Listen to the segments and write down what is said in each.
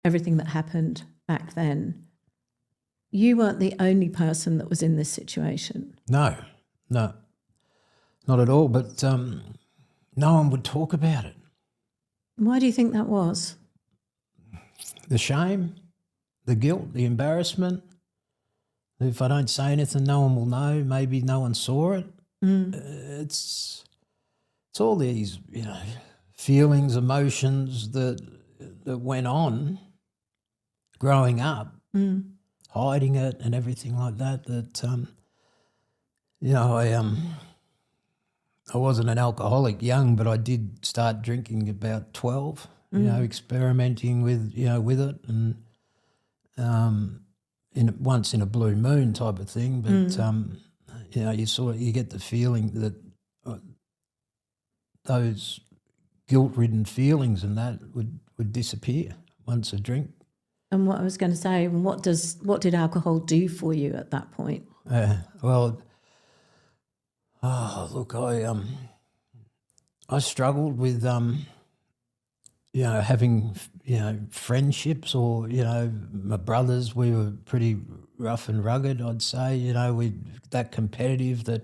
everything that happened back then, you weren't the only person that was in this situation. No, not at all. But no one would talk about it. Why do you think that was? The shame, the guilt, the embarrassment. If I don't say anything, no one will know. Maybe no one saw it. It's all these, feelings, emotions that went on growing up, hiding it and everything like that. I wasn't an alcoholic young, but I did start drinking about 12. Experimenting with it, and once in a blue moon type of thing. But you get the feeling that those guilt-ridden feelings and that would disappear once a drink. And what I was going to say, what did alcohol do for you at that point? I struggled with having friendships, or my brothers. We were pretty rough and rugged, I'd say. We that competitive that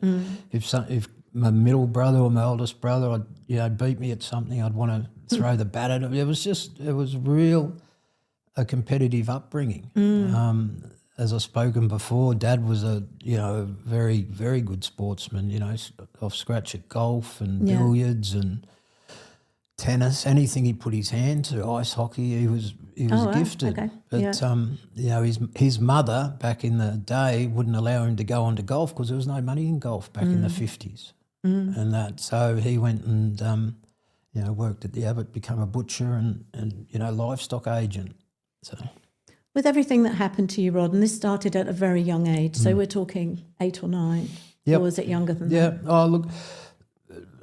if my middle brother or my oldest brother, beat me at something, I'd want to throw the bat at him. It was a competitive upbringing. As I've spoken before, Dad was a very, very good sportsman, off scratch at golf and billiards and tennis, anything he put his hand to, ice hockey, he was gifted. Okay. But his mother back in the day wouldn't allow him to go on to golf because there was no money in golf back in the 50s. And that, so he went and worked at the Abbott, become a butcher and livestock agent. So, with everything that happened to you, Rod, and this started at a very young age, so we're talking 8 or 9, or was it younger than that? Yeah,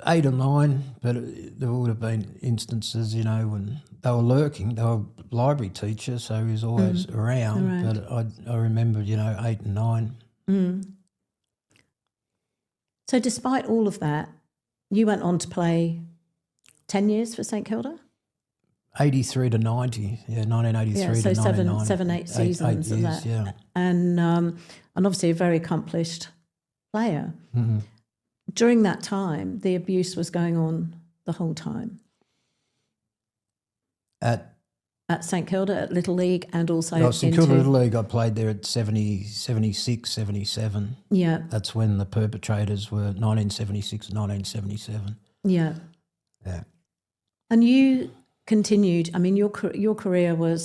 8 or 9, but there would have been instances, when they were lurking. They were library teachers, so he was always around. But I remember, 8 and 9. So despite all of that, you went on to play 10 years for St Kilda? 83 to 90, 1983 to 1990. So 8 seasons of that. Yeah. And obviously a very accomplished player. During that time, the abuse was going on the whole time. At St Kilda, at Little League, and also St Kilda Little League, I played there at 76, 77. Yeah. That's when the perpetrators were 1976, 1977. Yeah. Yeah. And you continued, I mean, your career was